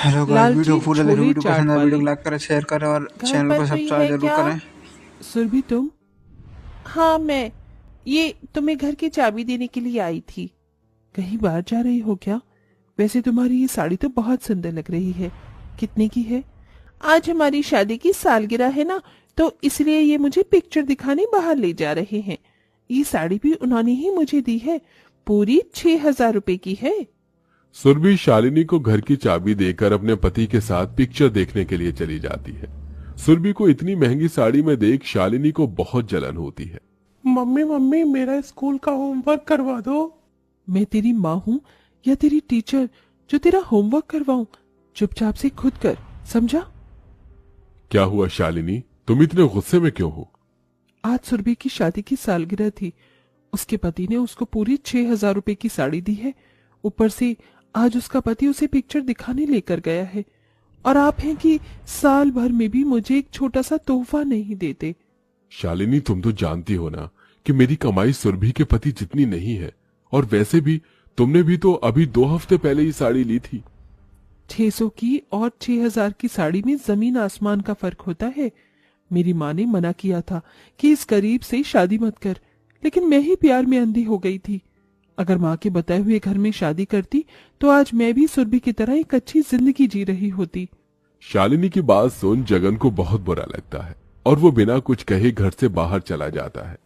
Hello guys, video लालची पूरा देखें। छोले वीडियो चाट पसंद है वीडियो को वाली। लाइक करें, शेयर करें और घर चैनल पर को कोई सब्सक्राइब है जरूर क्या? करें। सुरभि तुम? हाँ मैं। ये तुम्हें घर की चाबी देने के लिए आई थी। कहीं बाहर जा रही हो क्या? वैसे तुम्हारी ये साड़ी तो बहुत सुंदर लग रही है। कितने की है? आज हमारी शादी की सालगिरह है ना, तो इसलिए ये मुझे पिक्चर दिखाने बाहर ले जा रहे हैं। ये साड़ी भी उन्होंने ही मुझे दी है। पूरी 6,000 रुपए की है। सुरभि शालिनी को घर की चाबी देकर अपने पति के साथ पिक्चर देखने के लिए चली जाती है। सुरभि को इतनी महंगी साड़ी में देख शालिनी को बहुत जलन होती है। मम्मी मम्मी मेरा स्कूल का होमवर्क करवा दो। मैं तेरी माँ हूँ या तेरी टीचर जो तेरा होमवर्क करवाऊं? चुपचाप से खुद कर, समझा? क्या हुआ शालिनी, तुम इतने गुस्से में क्यों हो? आज सुरभि की शादी की सालगिरह थी। उसके पति ने उसको पूरी 6,000 रुपए की साड़ी दी है। ऊपर से आज उसका पति उसे पिक्चर दिखाने लेकर गया है। और आप हैं कि साल भर में भी मुझे एक छोटा सा तोहफा नहीं देते। शालिनी, तुम तो जानती हो ना कि मेरी कमाई सुरभि के पति जितनी नहीं है। और वैसे भी तुमने भी तो अभी 2 हफ्ते पहले ही साड़ी ली थी। 600 की और 6,000 की साड़ी में जमीन आसमान का फर्क होता है। मेरी माँ ने मना किया था कि इस गरीब से शादी मत कर, लेकिन मैं ही प्यार में अंधी हो गई थी। अगर माँ के बताए हुए घर में शादी करती तो आज मैं भी सुरभि की तरह एक अच्छी जिंदगी जी रही होती। शालिनी की बात सुन जगन को बहुत बुरा लगता है और वो बिना कुछ कहे घर से बाहर चला जाता है।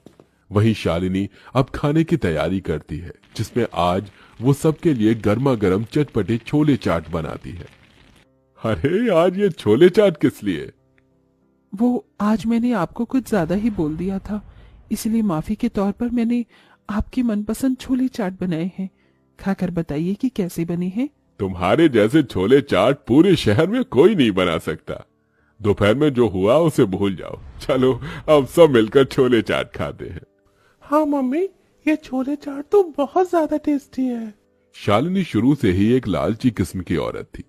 वहीं शालिनी अब खाने की तैयारी करती है, जिसमें आज वो सबके लिए गर्मा गर्म चटपटे छोले चाट बनाती है। अरे आज ये छोले चाट किस लिए? वो आज मैंने आपको कुछ ज्यादा ही बोल दिया था, इसलिए माफी के तौर पर मैंने आपकी मनपसंद छोले चाट बनाए हैं। खाकर बताइए कि कैसे बने हैं। तुम्हारे जैसे छोले चाट पूरे शहर में कोई नहीं बना सकता। दोपहर में जो हुआ उसे भूल जाओ। चलो अब सब मिलकर छोले चाट खाते हैं। हाँ मम्मी, ये छोले चाट तो बहुत ज्यादा टेस्टी है। शालिनी शुरू से ही एक लालची किस्म की औरत थी।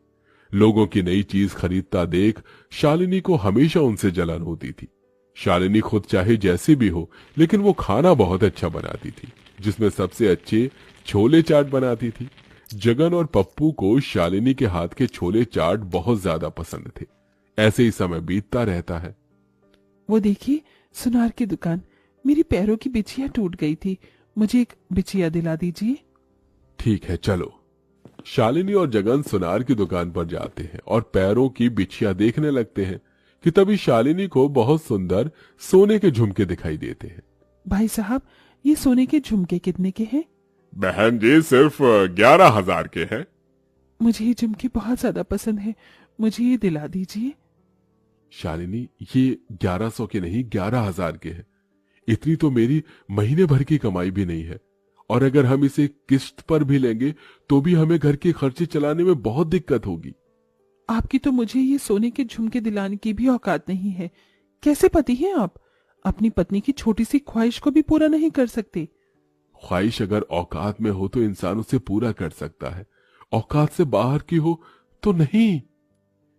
लोगों की नई चीज खरीदता देख शालिनी को हमेशा उनसे जलन होती थी। शालिनी खुद चाहे जैसी भी हो, लेकिन वो खाना बहुत अच्छा बनाती थी, जिसमें सबसे अच्छे छोले चाट बनाती थी। जगन और पप्पू को शालिनी के हाथ के छोले चाट बहुत ज्यादा पसंद थे। ऐसे ही समय बीतता रहता है। वो देखिए, सुनार की दुकान। मेरी पैरों की बिछिया टूट गई थी, मुझे एक बिछिया दिला दीजिए। ठीक है चलो। शालिनी और जगन सुनार की दुकान पर जाते हैं और पैरों की बिछिया देखने लगते हैं कि तभी शालिनी को बहुत सुंदर सोने के झुमके दिखाई देते हैं। भाई साहब, ये सोने के झुमके कितने के हैं? बहन जी, सिर्फ 11,000 के हैं। मुझे ये झुमके बहुत ज्यादा पसंद है, मुझे ये दिला दीजिए। शालिनी, ये 1100 के नहीं 11,000 के हैं। इतनी तो मेरी महीने भर की कमाई भी नहीं है। और अगर हम इसे किस्त पर भी लेंगे तो भी हमें घर के खर्चे चलाने में बहुत दिक्कत होगी। आपकी तो मुझे ये सोने के झुमके दिलाने की भी औकात नहीं है। कैसे पति हैं आप? अपनी पत्नी की छोटी सी ख्वाहिश को भी पूरा नहीं कर सकते। ख्वाहिश अगर औकात में हो तो इंसान उसे पूरा कर सकता है, औकात से बाहर की हो तो नहीं।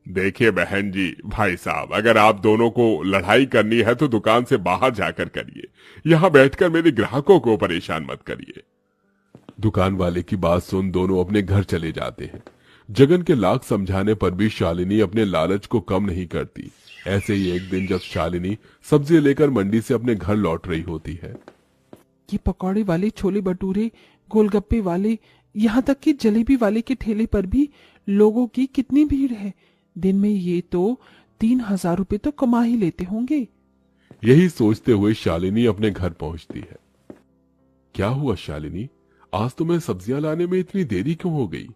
देखिए बहन जी, भाई साहब, अगर आप दोनों को लड़ाई करनी है तो दुकान से बाहर जाकर करिए। यहाँ बैठकर मेरे ग्राहकों को परेशान मत करिए। दुकान वाले की बात सुन दोनों अपने घर चले जाते हैं। जगन के लाख समझाने पर भी शालिनी अपने लालच को कम नहीं करती। ऐसे ही एक दिन जब शालिनी सब्जी लेकर मंडी से अपने घर लौट रही होती है। ये पकौड़े वाले, छोले भटूरे, गोलगप्पे वाले, यहाँ तक कि जलेबी वाले के ठेले पर भी लोगों की कितनी भीड़ है। दिन में ये तो 3,000 रुपए तो कमा ही लेते होंगे। यही सोचते हुए शालिनी अपने घर पहुंचती है। क्या हुआ शालिनी, आज तुम्हें सब्जियां लाने में इतनी देरी क्यों हो गई?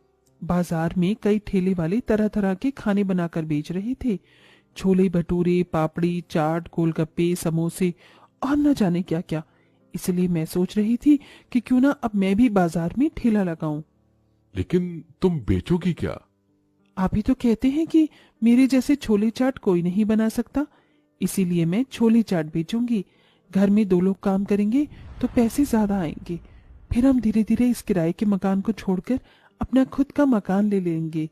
बाजार में कई ठेले वाले तरह तरह के खाने बनाकर बेच रहे थे। छोले भटूरे, पापड़ी चाट, गोलगप्पे, समोसे और न जाने क्या क्या। इसलिए मैं सोच रही थी कि क्यों ना अब मैं भी बाजार में ठेला लगाऊं। लेकिन तुम बेचोगी क्या? आप ही तो कहते हैं कि मेरे जैसे छोले चाट कोई नहीं बना सकता, इसीलिए मैं छोले चाट बेचूंगी। घर में 2 लोग काम करेंगे तो पैसे ज्यादा आएंगे। फिर हम धीरे धीरे इस किराए के मकान को छोड़कर अपना खुद का मकान ले लेंगे।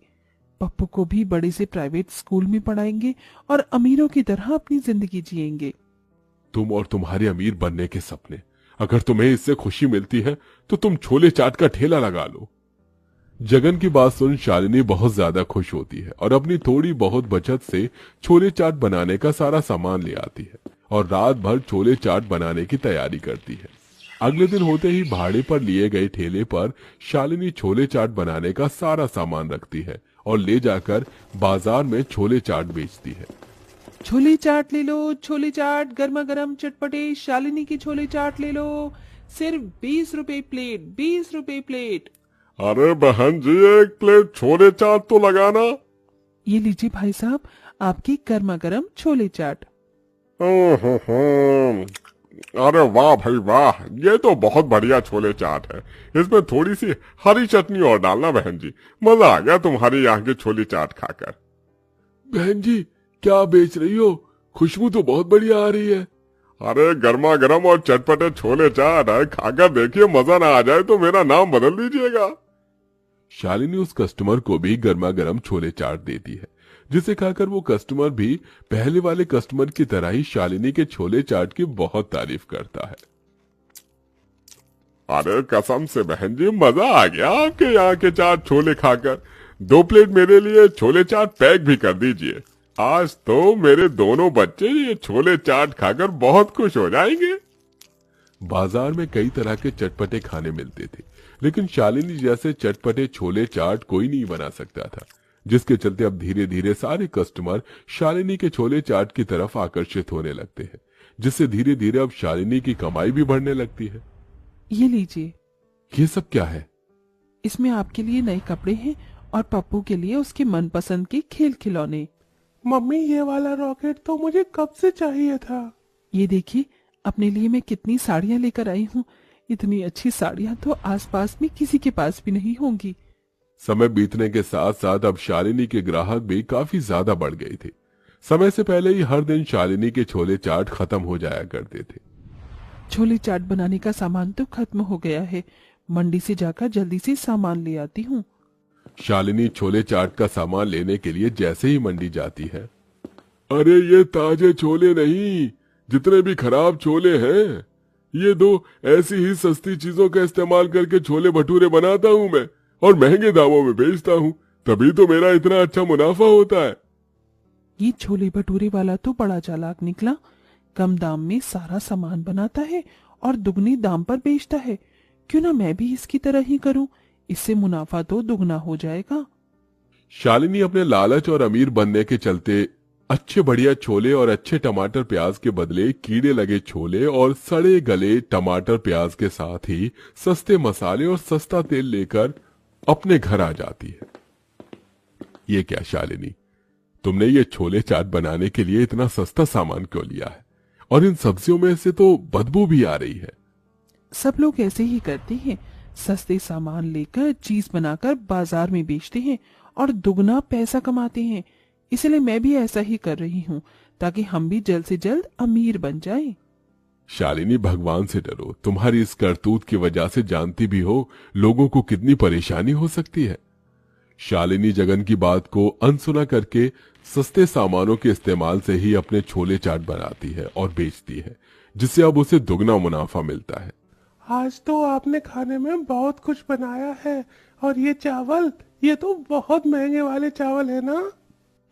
पप्पू को भी बड़े से प्राइवेट स्कूल में पढ़ाएंगे और अमीरों की तरह अपनी जिंदगी जिएंगे। तुम और तुम्हारे अमीर बनने के सपने, अगर तुम्हें इससे खुशी मिलती है तो तुम छोले चाट का ठेला लगा लो। जगन की बात सुन शालिनी बहुत ज्यादा खुश होती है और अपनी थोड़ी बहुत बचत से छोले चाट बनाने का सारा सामान ले आती है और रात भर छोले चाट बनाने की तैयारी करती है। अगले दिन होते ही भाड़े पर लिए गए ठेले पर शालिनी छोले चाट बनाने का सारा सामान रखती है और ले जाकर बाजार में छोले चाट बेचती है। छोले चाट ले लो, छोले चाट गर्मा गर्म चटपटे शालिनी की छोले चाट ले लो, सिर्फ 20 रुपए प्लेट, 20 रुपए प्लेट। अरे बहन जी, एक प्लेट छोले चाट तो लगाना। ये लीजिए भाई साहब, आपकी गर्मा गर्म छोले चाट। अरे वाह भाई वाह, ये तो बहुत बढ़िया छोले चाट है। इसमें थोड़ी सी हरी चटनी और डालना बहन जी, मजा आ गया तुम्हारी यहाँ की छोले चाट खाकर। बहन जी क्या बेच रही हो? खुशबू तो बहुत बढ़िया आ रही है। अरे गर्मा गर्म और चटपटे छोले चाट है, खाकर देखिए, मजा ना आ जाए तो मेरा नाम बदल दीजिएगा। शालिनी उस कस्टमर को भी गर्मा गर्म छोले चाट देती है, जिसे खाकर वो कस्टमर भी पहले वाले कस्टमर की तरह ही शालिनी के छोले चाट की बहुत तारीफ करता है। अरे कसम से बहन जी, मजा आ गया आपके यहाँ के चाट छोले खाकर। 2 प्लेट मेरे लिए छोले चाट पैक भी कर दीजिए। आज तो मेरे दोनों बच्चे ये छोले चाट खाकर बहुत खुश हो जाएंगे। बाजार में कई तरह के चटपटे खाने मिलते थे, लेकिन शालिनी जैसे चटपटे छोले चाट कोई नहीं बना सकता था, जिसके चलते अब धीरे धीरे सारे कस्टमर शालिनी के छोले चाट की तरफ आकर्षित होने लगते हैं, जिससे धीरे धीरे अब शालिनी की कमाई भी बढ़ने लगती है। ये लीजिए। ये सब क्या है? इसमें आपके लिए नए कपड़े हैं और पप्पू के लिए उसके मनपसंद के खेल खिलौने। मम्मी ये वाला रॉकेट तो मुझे कब से चाहिए था। ये देखिए, अपने लिए मैं कितनी साड़ियां लेकर आई हूँ। इतनी अच्छी साड़ियां तो आसपास में किसी के पास भी नहीं होंगी। समय बीतने के साथ साथ अब शालिनी के ग्राहक भी काफी ज्यादा बढ़ गए थे। समय से पहले ही हर दिन शालिनी के छोले चाट खत्म हो जाया करते थे। छोले चाट बनाने का सामान तो खत्म हो गया है, मंडी से जाकर जल्दी से सामान ले आती हूँ। शालिनी छोले चाट का सामान लेने के लिए जैसे ही मंडी जाती है, अरे ये ताजे छोले नहीं, जितने भी खराब छोले हैं, ये 2 ऐसी ही सस्ती चीजों का इस्तेमाल करके छोले भटूरे बनाता हूँ मैं और महंगे दामों में बेचता हूँ, तभी तो मेरा इतना अच्छा मुनाफा होता है। ये छोले भटूरे वाला तो बड़ा चालाक निकला। कम दाम में सारा सामान बनाता है और दुगनी दाम पर बेचता है। क्यों ना मैं भी इसकी तरह ही करूं, इससे मुनाफा तो दुगना हो जाएगा। शालिनी अपने लालच और अमीर बनने के चलते अच्छे बढ़िया छोले और अच्छे टमाटर प्याज के बदले कीड़े लगे छोले और सड़े गले टमाटर प्याज के साथ ही सस्ते मसाले और सस्ता तेल लेकर अपने घर आ जाती है। ये क्या शालिनी, तुमने ये छोले चाट बनाने के लिए इतना सस्ता सामान क्यों लिया है? और इन सब्जियों में से तो बदबू भी आ रही है। सब लोग ऐसे ही करते हैं, सस्ते सामान लेकर चीज बनाकर बाजार में बेचते हैं और दुगना पैसा कमाते हैं। इसलिए मैं भी ऐसा ही कर रही हूँ, ताकि हम भी जल्द से जल्द अमीर बन जाएं। शालिनी भगवान से डरो, तुम्हारी इस करतूत की वजह से जानती भी हो लोगों को कितनी परेशानी हो सकती है। शालिनी जगन की बात को अनसुना करके सस्ते सामानों के इस्तेमाल से ही अपने छोले चाट बनाती है और बेचती है, जिससे अब उसे दुगना मुनाफा मिलता है। आज तो आपने खाने में बहुत कुछ बनाया है, और ये चावल, ये तो बहुत महंगे वाले चावल है ना।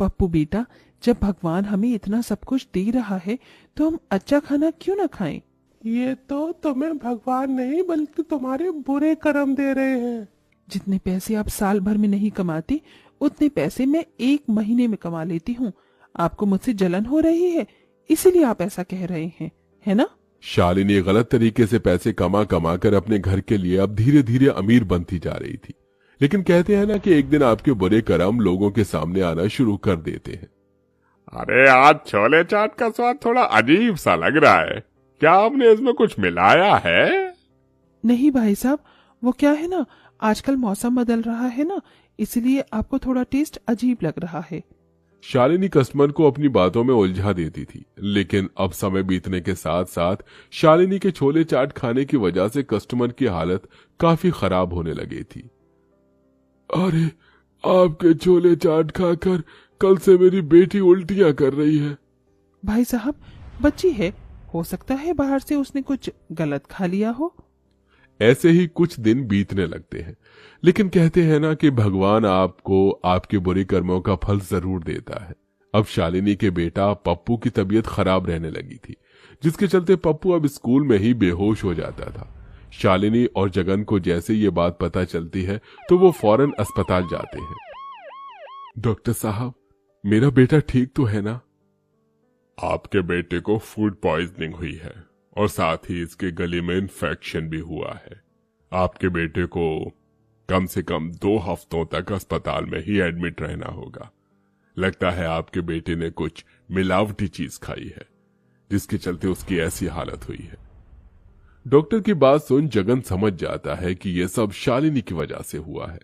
पप्पू बेटा, जब भगवान हमें इतना सब कुछ दे रहा है तो हम अच्छा खाना क्यों ना खाएं? ये तो तुम्हें भगवान नहीं बल्कि तुम्हारे बुरे कर्म दे रहे हैं। जितने पैसे आप साल भर में नहीं कमाते, उतने पैसे मैं 1 महीने में कमा लेती हूँ। आपको मुझसे जलन हो रही है, इसीलिए आप ऐसा कह रहे हैं, है ना? शालिनी गलत तरीके से पैसे कमा कमा कर अपने घर के लिए अब धीरे धीरे अमीर बनती जा रही थी। लेकिन कहते हैं ना कि एक दिन आपके बुरे कर्म लोगों के सामने आना शुरू कर देते हैं। अरे आज छोले चाट का स्वाद थोड़ा अजीब सा लग रहा है, क्या आपने इसमें कुछ मिलाया है? नहीं भाई साहब, वो क्या है ना, आजकल मौसम बदल रहा है ना, इसलिए आपको थोड़ा टेस्ट अजीब लग रहा है। शालिनी कस्टमर को अपनी बातों में उलझा देती थी, लेकिन अब समय बीतने के साथ साथ शालिनी के छोले चाट खाने की वजह से कस्टमर की हालत काफी खराब होने लगी थी। अरे आपके छोले चाट खाकर कल से मेरी बेटी उल्टियां कर रही है। भाई साहब, बच्ची है, हो सकता है बाहर से उसने कुछ गलत खा लिया हो। ऐसे ही कुछ दिन बीतने लगते हैं, लेकिन कहते हैं ना कि भगवान आपको आपके बुरे कर्मों का फल जरूर देता है। अब शालिनी के बेटा पप्पू की तबीयत खराब रहने लगी थी, जिसके चलते पप्पू अब स्कूल में ही बेहोश हो जाता था। शालिनी और जगन को जैसे ये बात पता चलती है तो वो फौरन अस्पताल जाते हैं। डॉक्टर साहब, मेरा बेटा ठीक तो है ना? आपके बेटे को फूड पॉइजनिंग हुई है और साथ ही इसके गले में इन्फेक्शन भी हुआ है। आपके बेटे को कम से कम 2 हफ्तों तक अस्पताल में ही एडमिट रहना होगा। लगता है आपके बेटे ने कुछ मिलावटी चीज खाई है, जिसके चलते उसकी ऐसी हालत हुई है। डॉक्टर की बात सुन जगन समझ जाता है कि यह सब शालिनी की वजह से हुआ है।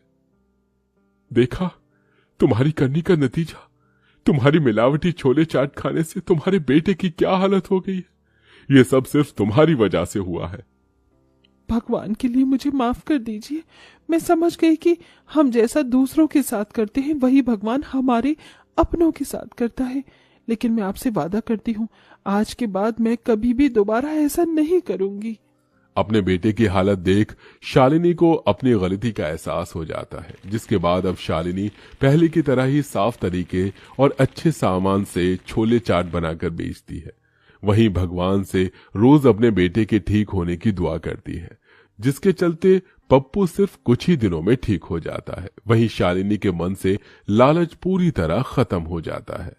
देखा, तुम्हारी करनी का नतीजा, तुम्हारी मिलावटी छोले चाट खाने से तुम्हारे बेटे की क्या हालत हो गई है। यह सब सिर्फ तुम्हारी वजह से हुआ है। भगवान के लिए मुझे माफ कर दीजिए। मैं समझ गई कि हम जैसा दूसरों के साथ करते हैं वही भगवान हमारे अपनों के साथ करता है। लेकिन मैं आपसे वादा करती हूँ, आज के बाद मैं कभी भी दोबारा ऐसा नहीं करूंगी। अपने बेटे की हालत देख शालिनी को अपनी गलती का एहसास हो जाता है, जिसके बाद अब शालिनी पहले की तरह ही साफ तरीके और अच्छे सामान से छोले चाट बनाकर बेचती है। वहीं भगवान से रोज अपने बेटे के ठीक होने की दुआ करती है, जिसके चलते पप्पू सिर्फ कुछ ही दिनों में ठीक हो जाता है। वहीं शालिनी के मन से लालच पूरी तरह खत्म हो जाता है।